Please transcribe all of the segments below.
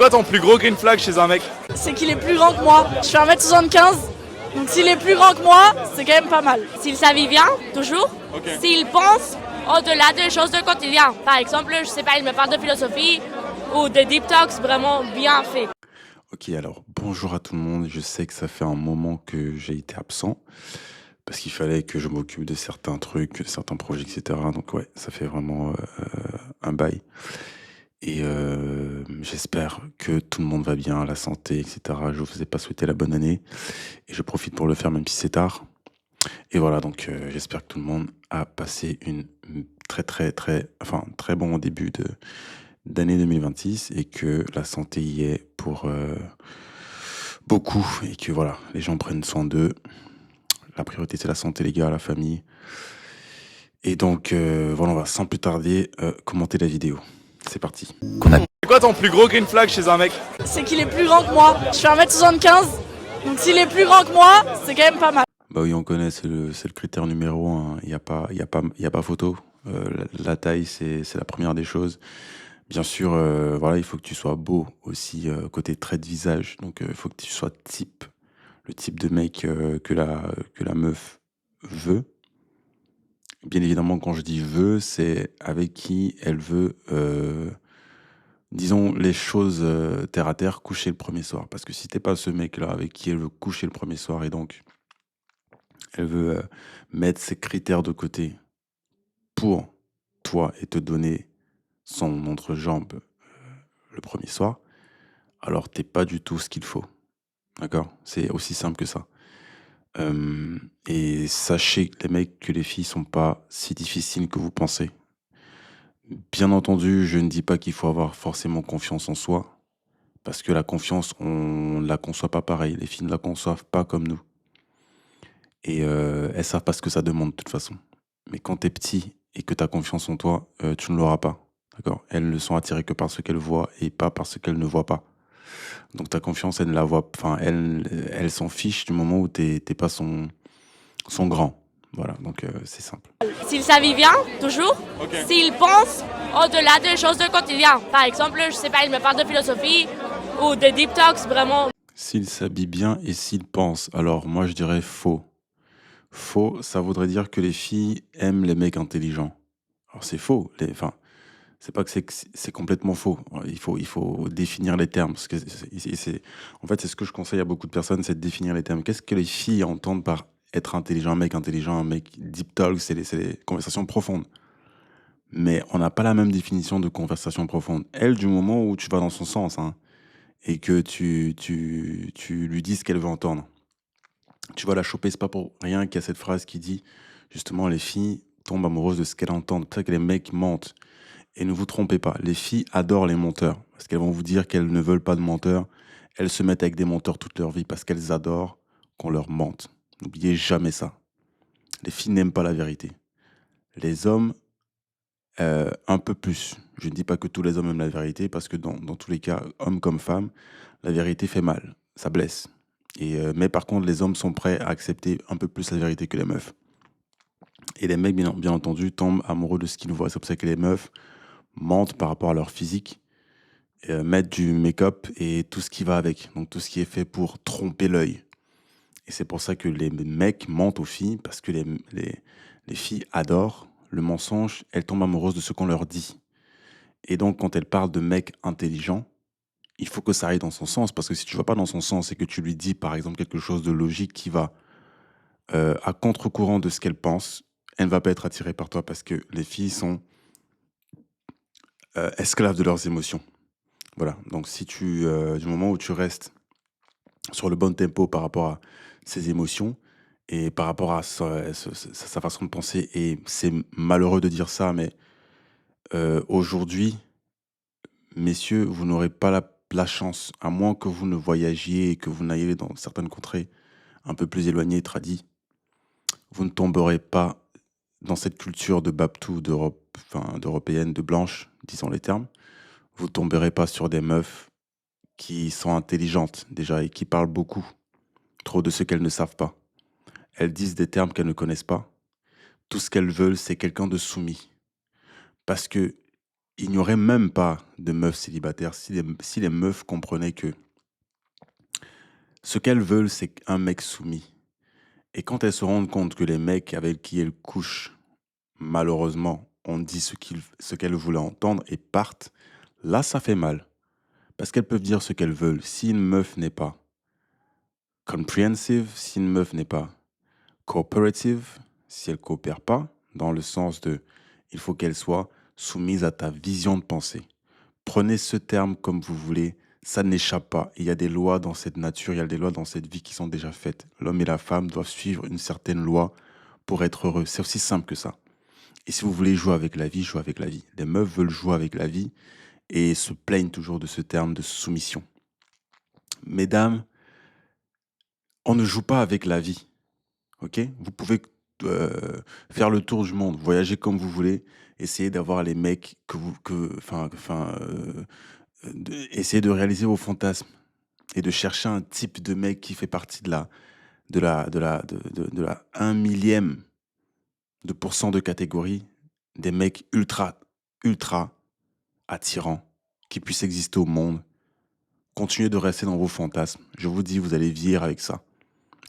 quoi ton plus gros green flag chez un mec? C'est qu'il est plus grand que moi. Je fais 1m75, donc s'il est plus grand que moi, c'est quand même pas mal. S'il s'habille bien, toujours. Ok. S'il pense au-delà des choses de quotidien. Par exemple, je sais pas, il me parle de philosophie ou de deep talks vraiment bien fait. Ok, alors bonjour à tout le monde. Je sais que ça fait un moment que j'ai été absent parce qu'il fallait que je m'occupe de certains trucs, certains projets, etc. Donc ouais, ça fait vraiment un bail. Et j'espère que tout le monde va bien, la santé, etc. Je vous ai pas souhaité la bonne année et je profite pour le faire même si c'est tard. Et voilà, donc j'espère que tout le monde a passé une très bon début d'année 2026 et que la santé y est pour beaucoup et que voilà, les gens prennent soin d'eux. La priorité c'est la santé, les gars, la famille. Et donc voilà, on va sans plus tarder commenter la vidéo. C'est parti. C'est quoi ton plus gros green flag chez un mec? C'est qu'il est plus grand que moi. Je fais 1m75, donc s'il est plus grand que moi, c'est quand même pas mal. Bah oui, on connaît, c'est le critère numéro un. Il y a pas photo. La taille, c'est la première des choses. Bien sûr, voilà, il faut que tu sois beau aussi, côté trait de visage. Donc, il faut que tu sois le type de mec que la meuf veut. Bien évidemment, quand je dis veut, c'est avec qui elle veut, disons, les choses terre à terre, coucher le premier soir. Parce que si t'es pas ce mec-là avec qui elle veut coucher le premier soir et donc elle veut mettre ses critères de côté pour toi et te donner son entrejambe le premier soir, alors t'es pas du tout ce qu'il faut. D'accord? C'est aussi simple que ça. Et sachez, les mecs, que les filles sont pas si difficiles que vous pensez. Bien entendu, je ne dis pas qu'il faut avoir forcément confiance en soi, parce que la confiance, on ne la conçoit pas pareil. Les filles ne la conçoivent pas comme nous. Et elles savent pas ce que ça demande de toute façon. Mais quand t'es petit et que t'as confiance en toi, tu ne l'auras pas. D'accord? Elles ne sont attirées que par ce qu'elles voient et pas par ce qu'elles ne voient pas. Donc ta confiance, elle ne la voit, enfin, elle s'en fiche du moment où t'es pas son grand. Voilà, donc c'est simple. S'il s'habille bien, toujours. Ok. S'il pense au-delà des choses de quotidien. Par exemple, je sais pas, il me parle de philosophie ou de deep talks vraiment. S'il s'habille bien et s'il pense, alors moi je dirais faux. Faux, ça voudrait dire que les filles aiment les mecs intelligents. Alors c'est faux, enfin, c'est pas que c'est complètement faux. Il faut définir les termes. Parce que en fait, c'est ce que je conseille à beaucoup de personnes, c'est de définir les termes. Qu'est-ce que les filles entendent par être intelligent, un mec deep talk, c'est les conversations profondes. Mais on n'a pas la même définition de conversation profonde. Elle, du moment où tu vas dans son sens, hein, et que tu lui dis ce qu'elle veut entendre, tu vas la choper. C'est pas pour rien qu'il y a cette phrase qui dit, justement, les filles tombent amoureuses de ce qu'elles entendent. C'est pour ça que les mecs mentent. Et ne vous trompez pas, les filles adorent les menteurs. Parce qu'elles vont vous dire qu'elles ne veulent pas de menteurs. Elles se mettent avec des menteurs toute leur vie parce qu'elles adorent qu'on leur mente. N'oubliez jamais ça. Les filles n'aiment pas la vérité. Les hommes, un peu plus. Je ne dis pas que tous les hommes aiment la vérité parce que dans tous les cas, hommes comme femmes, la vérité fait mal. Ça blesse. Mais par contre, les hommes sont prêts à accepter un peu plus la vérité que les meufs. Et les mecs, bien entendu, tombent amoureux de ce qu'ils voient. C'est pour ça que les meufs mentent par rapport à leur physique, mettent du make-up et tout ce qui va avec. Donc tout ce qui est fait pour tromper l'œil. Et c'est pour ça que les mecs mentent aux filles, parce que les filles adorent le mensonge, elles tombent amoureuses de ce qu'on leur dit. Et donc quand elles parlent de mecs intelligents, il faut que ça aille dans son sens, parce que si tu vas pas dans son sens et que tu lui dis par exemple quelque chose de logique qui va à contre-courant de ce qu'elle pense, elle ne va pas être attirée par toi, parce que les filles sont esclaves de leurs émotions. Voilà, donc si du moment où tu restes sur le bon tempo par rapport à ses émotions et par rapport à sa façon de penser, et c'est malheureux de dire ça, mais aujourd'hui, messieurs, vous n'aurez pas la chance, à moins que vous ne voyagiez et que vous n'ayez dans certaines contrées un peu plus éloignées, tradies, vous ne tomberez pas dans cette culture de Babtou, d'européenne, de blanche, disons les termes. Vous tomberez pas sur des meufs qui sont intelligentes déjà et qui parlent beaucoup, trop de ce qu'elles ne savent pas. Elles disent des termes qu'elles ne connaissent pas. Tout ce qu'elles veulent, c'est quelqu'un de soumis. Parce que il n'y aurait même pas de meufs célibataires si les meufs comprenaient que ce qu'elles veulent, c'est un mec soumis. Et quand elles se rendent compte que les mecs avec qui elles couchent, malheureusement, ont dit ce qu'elles voulaient entendre et partent, là, ça fait mal. Parce qu'elles peuvent dire ce qu'elles veulent. Si une meuf n'est pas comprehensive, si une meuf n'est pas cooperative, si elle coopère pas, dans le sens de il faut qu'elle soit soumise à ta vision de pensée. Prenez ce terme comme vous voulez, ça n'échappe pas. Il y a des lois dans cette nature, il y a des lois dans cette vie qui sont déjà faites. L'homme et la femme doivent suivre une certaine loi pour être heureux. C'est aussi simple que ça. Et si vous voulez jouer avec la vie, jouez avec la vie. Les meufs veulent jouer avec la vie et se plaignent toujours de ce terme de soumission. Mesdames, on ne joue pas avec la vie. Ok? Vous pouvez faire le tour du monde, voyager comme vous voulez, essayer d'avoir les mecs essayer de réaliser vos fantasmes et de chercher un type de mec qui fait partie de la 1 millième de pourcent de catégorie des mecs ultra attirants qui puissent exister au monde. Continuez de rester dans vos fantasmes. Je vous dis, vous allez vieillir avec ça.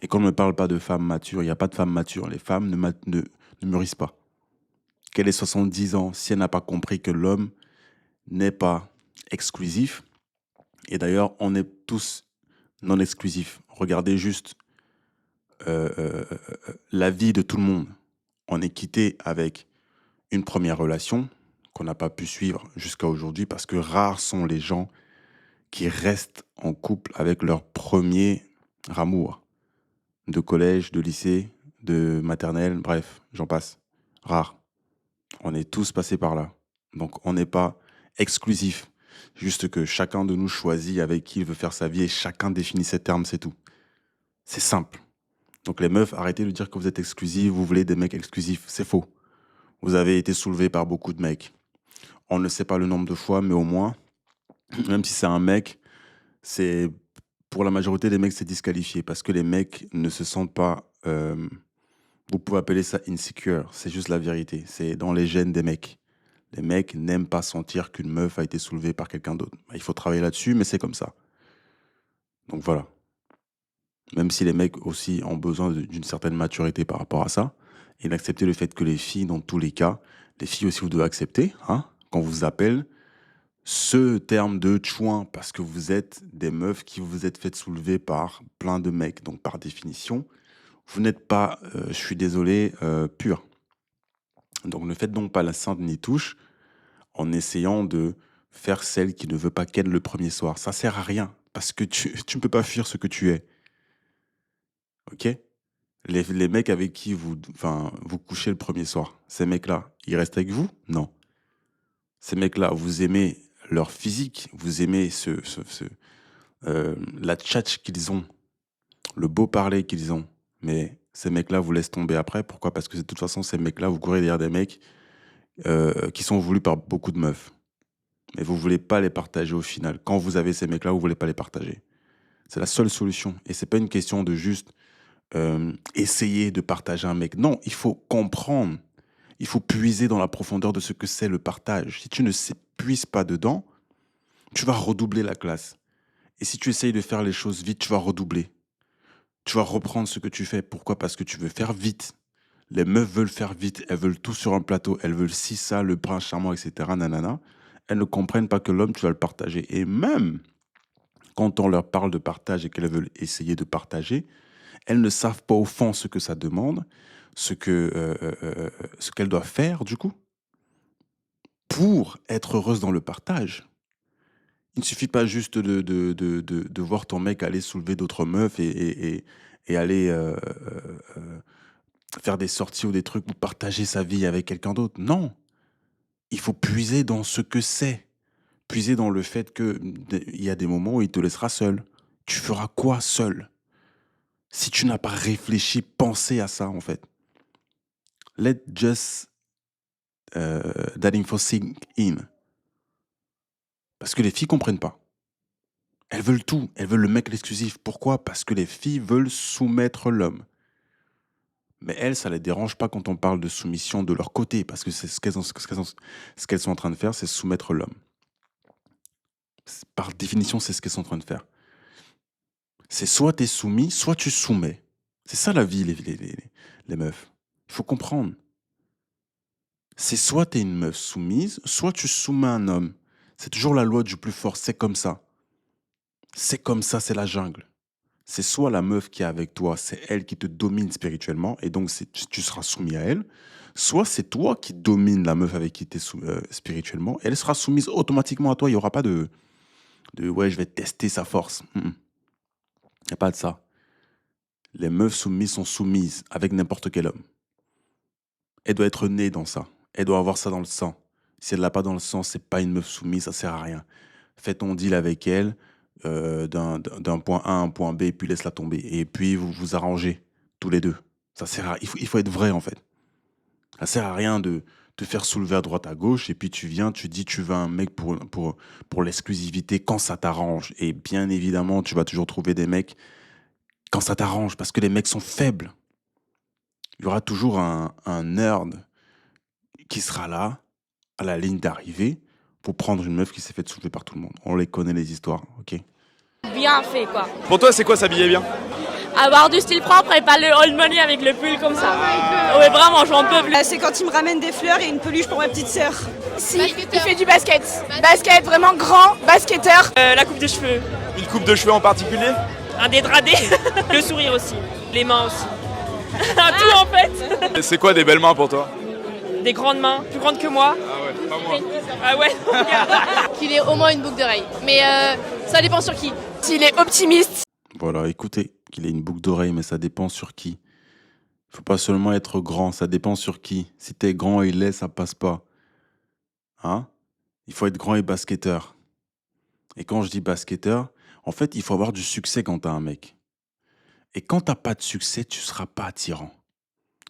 Et quand on ne me parle pas de femmes matures, il n'y a pas de femmes matures. Les femmes ne mûrissent pas. Qu'elle ait 70 ans, si elle n'a pas compris que l'homme n'est pas exclusif, et d'ailleurs, on est tous non exclusifs. Regardez juste la vie de tout le monde. On est quitté avec une première relation qu'on n'a pas pu suivre jusqu'à aujourd'hui parce que rares sont les gens qui restent en couple avec leur premier amour. De collège, de lycée, de maternelle, bref, j'en passe. Rare. On est tous passés par là. Donc on n'est pas exclusif. Juste que chacun de nous choisit avec qui il veut faire sa vie et chacun définit ses termes, c'est tout. C'est simple. Donc les meufs, arrêtez de dire que vous êtes exclusifs, vous voulez des mecs exclusifs. C'est faux. Vous avez été soulevé par beaucoup de mecs. On ne sait pas le nombre de fois, mais au moins, même si c'est un mec, c'est pour la majorité des mecs, c'est disqualifié parce que les mecs ne se sentent pas. Vous pouvez appeler ça insecure. C'est juste la vérité. C'est dans les gènes des mecs. Les mecs n'aiment pas sentir qu'une meuf a été soulevée par quelqu'un d'autre. Il faut travailler là-dessus, mais c'est comme ça. Donc voilà. Même si les mecs aussi ont besoin d'une certaine maturité par rapport à ça, et d'accepter le fait que les filles, dans tous les cas, les filles aussi, vous devez accepter, hein, quand on vous appelle, ce terme de chouin, parce que vous êtes des meufs qui vous êtes faites soulever par plein de mecs. Donc par définition, vous n'êtes pas, je suis désolé, pur. Donc ne faites donc pas la sainte ni touche en essayant de faire celle qui ne veut pas ken le premier soir. Ça sert à rien, parce que tu ne peux pas fuir ce que tu es. Ok? Les mecs avec qui vous couchez le premier soir, ces mecs-là, ils restent avec vous? Non. Ces mecs-là, vous aimez leur physique, vous aimez la tchatch qu'ils ont, le beau parler qu'ils ont. Mais ces mecs-là vous laissent tomber après. Pourquoi? Parce que de toute façon, ces mecs-là, vous courez derrière des mecs qui sont voulus par beaucoup de meufs. Mais vous ne voulez pas les partager au final. Quand vous avez ces mecs-là, vous ne voulez pas les partager. C'est la seule solution. Et ce n'est pas une question de juste essayer de partager un mec. Non, il faut comprendre. Il faut puiser dans la profondeur de ce que c'est le partage. Si tu ne puises pas dedans, tu vas redoubler la classe. Et si tu essayes de faire les choses vite, tu vas redoubler. Tu vas reprendre ce que tu fais. Pourquoi? Parce que tu veux faire vite. Les meufs veulent faire vite. Elles veulent tout sur un plateau. Elles veulent ci, ça, le prince charmant, etc. Nanana. Elles ne comprennent pas que l'homme, tu vas le partager. Et même quand on leur parle de partage et qu'elles veulent essayer de partager, elles ne savent pas au fond ce que ça demande, ce qu'elles doivent faire, du coup, pour être heureuses dans le partage. Il ne suffit pas juste de voir ton mec aller soulever d'autres meufs et aller faire des sorties ou des trucs ou partager sa vie avec quelqu'un d'autre. Non. Il faut puiser dans ce que c'est. Puiser dans le fait qu'il y a des moments où il te laissera seul. Tu feras quoi seul? Si tu n'as pas réfléchi, pensé à ça, en fait. Let just that info sink in. Parce que les filles comprennent pas. Elles veulent tout. Elles veulent le mec exclusif. Pourquoi? Parce que les filles veulent soumettre l'homme. Mais elles, ça les dérange pas quand on parle de soumission de leur côté, parce que c'est ce qu'elles sont en train de faire, c'est soumettre l'homme. Par définition, c'est ce qu'elles sont en train de faire. C'est soit tu es soumis, soit tu soumets. C'est ça la vie, les meufs. Il faut comprendre. C'est soit tu es une meuf soumise, soit tu soumets un homme. C'est toujours la loi du plus fort, c'est comme ça. C'est comme ça, c'est la jungle. C'est soit la meuf qui est avec toi, c'est elle qui te domine spirituellement, et donc tu seras soumis à elle, soit c'est toi qui domines la meuf avec qui tu es spirituellement, et elle sera soumise automatiquement à toi. Il n'y aura pas de ouais, je vais tester sa force. Il n'y a pas de ça. Les meufs soumises sont soumises avec n'importe quel homme. Elle doit être née dans ça. Elle doit avoir ça dans le sang. Si elle l'a pas dans le sang, c'est pas une meuf soumise, ça sert à rien. Fais ton deal avec elle d'un point A à un point B, et puis laisse-la tomber. Et puis vous vous arrangez tous les deux. Ça sert à, il faut être vrai en fait. Ça sert à rien de te faire soulever à droite à gauche et puis tu viens, tu dis tu veux un mec pour l'exclusivité quand ça t'arrange. Et bien évidemment, tu vas toujours trouver des mecs quand ça t'arrange parce que les mecs sont faibles. Il y aura toujours un nerd qui sera là, à la ligne d'arrivée, pour prendre une meuf qui s'est fait soulever par tout le monde. On les connaît, les histoires, ok? Bien fait, quoi. Pour toi, c'est quoi s'habiller bien? Avoir du style propre et pas le old money avec le pull comme ça. Ouais, vraiment, j'en peux plus. C'est quand il me ramène des fleurs et une peluche pour ma petite sœur. Si, il fait du basket. Basket, vraiment grand, basketteur. La coupe de cheveux, Une coupe de cheveux en particulier? un dégradé, le sourire aussi, les mains aussi. Tout en fait. Et c'est quoi des belles mains pour toi? Des grandes mains, plus grandes que moi. Ah ouais, pas moi. Ah ouais. Qu'il ait au moins une boucle d'oreille. Mais ça dépend sur qui. S'il est optimiste. Voilà, écoutez, qu'il ait une boucle d'oreille, mais ça dépend sur qui. Il faut pas seulement être grand, ça dépend sur qui. Si t'es grand et laid, ça passe pas. Hein? Il faut être grand et basketteur. Et quand je dis basketteur, en fait, il faut avoir du succès quand t'as un mec. Et quand t'as pas de succès, tu seras pas attirant.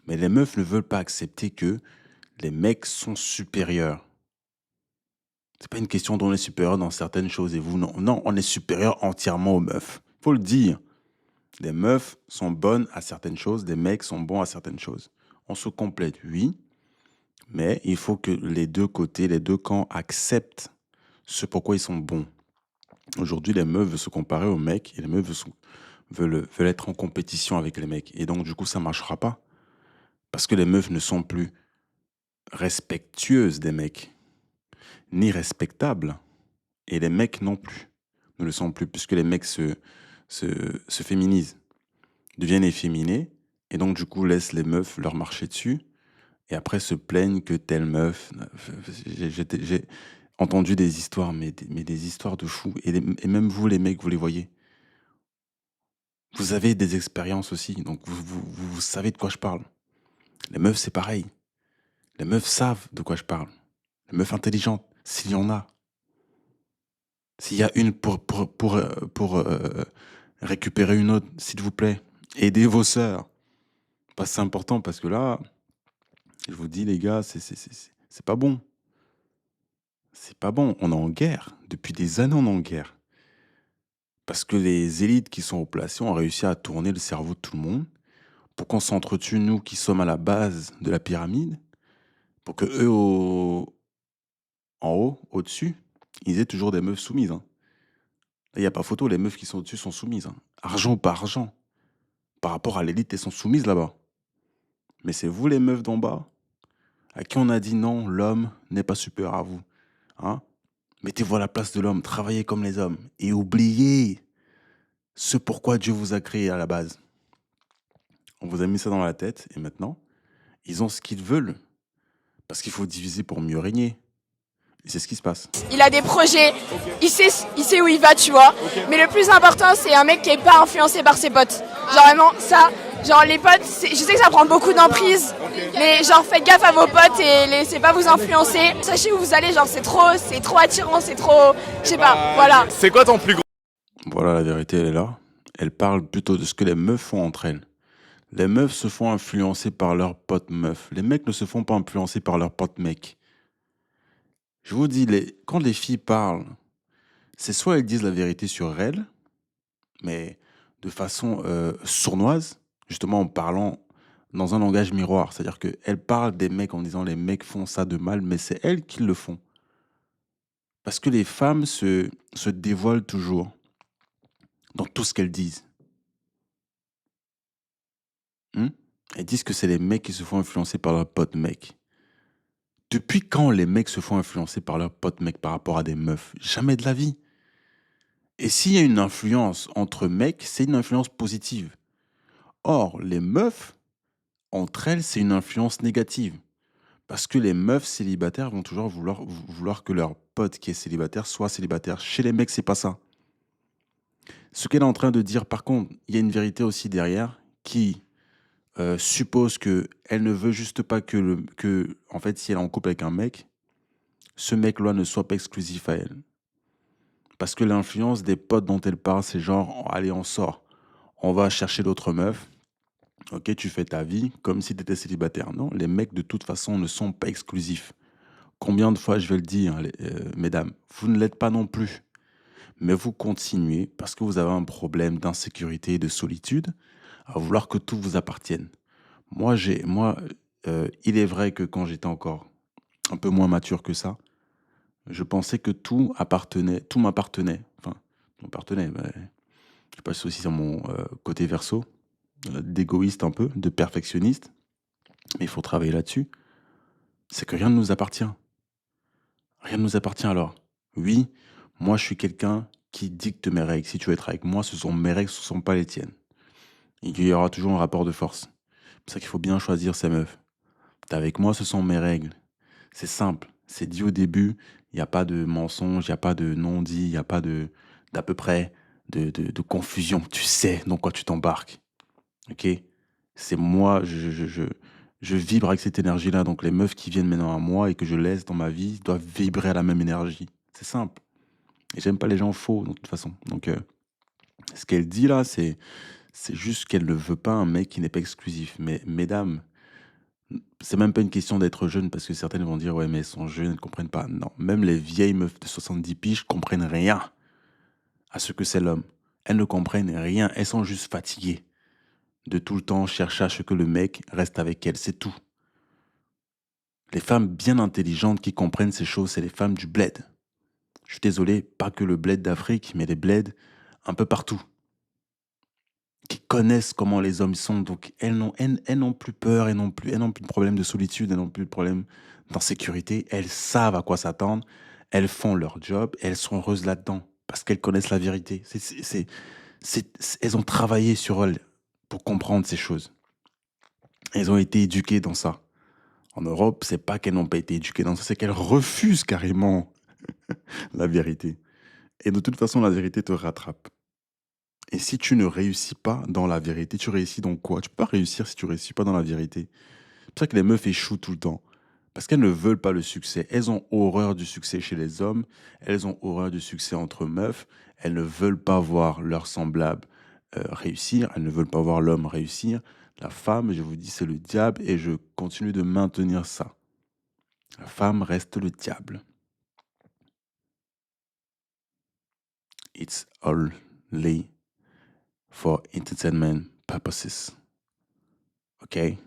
Mais les meufs ne veulent pas accepter que les mecs sont supérieurs. C'est pas une question d'on est supérieur dans certaines choses et vous non. Non, on est supérieur entièrement aux meufs. Faut le dire. Les meufs sont bonnes à certaines choses, les mecs sont bons à certaines choses. On se complète, oui, mais il faut que les deux côtés, les deux camps acceptent ce pourquoi ils sont bons. Aujourd'hui, les meufs veulent se comparer aux mecs et les meufs veulent être en compétition avec les mecs. Et donc, du coup, ça ne marchera pas. Parce que les meufs ne sont plus respectueuses des mecs, ni respectables. Et les mecs non plus, ne le sont plus, puisque les mecs se féminisent, deviennent efféminés, et donc du coup laissent les meufs leur marcher dessus, et après se plaignent que telle meuf... J'ai entendu des histoires, mais des histoires de fous, et même vous les mecs, vous les voyez. Vous avez des expériences aussi, donc vous savez de quoi je parle. Les meufs, c'est pareil. Les meufs savent de quoi je parle. Les meufs intelligentes, s'il y en a. S'il y a une pour récupérer une autre, s'il vous plaît, aidez vos sœurs. C'est important parce que là, je vous dis les gars, c'est pas bon. C'est pas bon. On est en guerre. Depuis des années, on est en guerre. Parce que les élites qui sont au placé ont réussi à tourner le cerveau de tout le monde pour qu'on s'entretue, nous qui sommes à la base de la pyramide, pour que eux, en haut, au-dessus, ils aient toujours des meufs soumises. Hein. Là, il n'y a pas photo, les meufs qui sont au-dessus sont soumises. Hein. Argent ou pas argent. Par rapport à l'élite, elles sont soumises là-bas. Mais c'est vous, les meufs d'en bas, à qui on a dit non, l'homme n'est pas supérieur à vous. Hein? Mettez-vous à la place de l'homme, travaillez comme les hommes. Et oubliez ce pourquoi Dieu vous a créé à la base. On vous a mis ça dans la tête, et maintenant, ils ont ce qu'ils veulent. Parce qu'il faut diviser pour mieux régner. Et c'est ce qui se passe. Il a des projets, il sait où il va, tu vois. Mais le plus important, c'est un mec qui est pas influencé par ses potes. Genre vraiment, ça, genre les potes, je sais que ça prend beaucoup d'emprise, mais genre faites gaffe à vos potes et laissez pas vous influencer. Sachez où vous allez, genre c'est trop attirant, c'est trop, je sais pas, voilà. C'est quoi ton plus gros... Voilà, la vérité, elle est là. Elle parle plutôt de ce que les meufs font entre elles. Les meufs se font influencer par leurs potes meufs. Les mecs ne se font pas influencer par leurs potes mecs. Je vous dis, quand les filles parlent, c'est soit elles disent la vérité sur elles, mais de façon sournoise, justement en parlant dans un langage miroir. C'est-à-dire qu'elle parle des mecs en disant les mecs font ça de mal, mais c'est elles qui le font. Parce que les femmes se dévoilent toujours dans tout ce qu'elles disent. Elles disent que c'est les mecs qui se font influencer par leurs potes mecs. Depuis quand les mecs se font influencer par leurs potes mecs par rapport à des meufs? Jamais de la vie. Et s'il y a une influence entre mecs, c'est une influence positive. Or, les meufs, entre elles, c'est une influence négative. Parce que les meufs célibataires vont toujours vouloir que leur pote qui est célibataire soit célibataire. Chez les mecs, c'est pas ça. Ce qu'elle est en train de dire, par contre, il y a une vérité aussi derrière qui suppose qu'elle ne veut juste pas que, en fait, si elle est en couple avec un mec, ce mec-là ne soit pas exclusif à elle. Parce que l'influence des potes dont elle parle, c'est genre, allez, on sort. On va chercher d'autres meufs. Ok, tu fais ta vie comme si tu étais célibataire. Non, les mecs, de toute façon, ne sont pas exclusifs. Combien de fois je vais le dire, mesdames, vous ne l'êtes pas non plus. Mais vous continuez, parce que vous avez un problème d'insécurité et de solitude, à vouloir que tout vous appartienne. Moi, il est vrai que quand j'étais encore un peu moins mature que ça, je pensais que tout m'appartenait. Enfin, tout m'appartenait. Je passe aussi sur mon côté verso, d'égoïste un peu, de perfectionniste. Mais il faut travailler là-dessus. C'est que rien ne nous appartient. Rien ne nous appartient alors. Oui, moi je suis quelqu'un qui dicte mes règles. Si tu veux être avec moi, ce sont mes règles, ce ne sont pas les tiennes. Il y aura toujours un rapport de force. C'est pour ça qu'il faut bien choisir ses meufs. T'es avec moi, ce sont mes règles. C'est simple. C'est dit au début. Il n'y a pas de mensonge, il n'y a pas de non-dit, il n'y a pas d'à peu près de confusion. Tu sais dans quoi tu t'embarques. Ok? C'est moi, je vibre avec cette énergie-là. Donc les meufs qui viennent maintenant à moi et que je laisse dans ma vie doivent vibrer à la même énergie. C'est simple. Et j'aime pas les gens faux, de toute façon. Donc ce qu'elle dit là, c'est juste qu'elle ne veut pas un mec qui n'est pas exclusif. Mais mesdames, c'est même pas une question d'être jeune parce que certaines vont dire ouais mais elles sont jeunes, elles ne comprennent pas. Non, même les vieilles meufs de 70 piges comprennent rien à ce que c'est l'homme. Elles ne comprennent rien, elles sont juste fatiguées de tout le temps chercher à ce que le mec reste avec elles, c'est tout. Les femmes bien intelligentes qui comprennent ces choses, c'est les femmes du bled. Je suis désolé, pas que le bled d'Afrique, mais les bleds un peu partout. Qui connaissent comment les hommes sont, donc elles n'ont plus peur, elles n'ont plus de problème de solitude, elles n'ont plus de problème d'insécurité, elles savent à quoi s'attendre, elles font leur job, et elles sont heureuses là-dedans, parce qu'elles connaissent la vérité. Elles ont travaillé sur elles pour comprendre ces choses. Elles ont été éduquées dans ça. En Europe, c'est pas qu'elles n'ont pas été éduquées dans ça, c'est qu'elles refusent carrément la vérité. Et de toute façon, la vérité te rattrape. Et si tu ne réussis pas dans la vérité, tu réussis dans quoi? Tu peux pas réussir si tu réussis pas dans la vérité. C'est pour ça que les meufs échouent tout le temps. Parce qu'elles ne veulent pas le succès. Elles ont horreur du succès chez les hommes. Elles ont horreur du succès entre meufs. Elles ne veulent pas voir leurs semblables réussir. Elles ne veulent pas voir l'homme réussir. La femme, je vous dis, c'est le diable et je continue de maintenir ça. La femme reste le diable. It's only for entertainment purposes. Okay?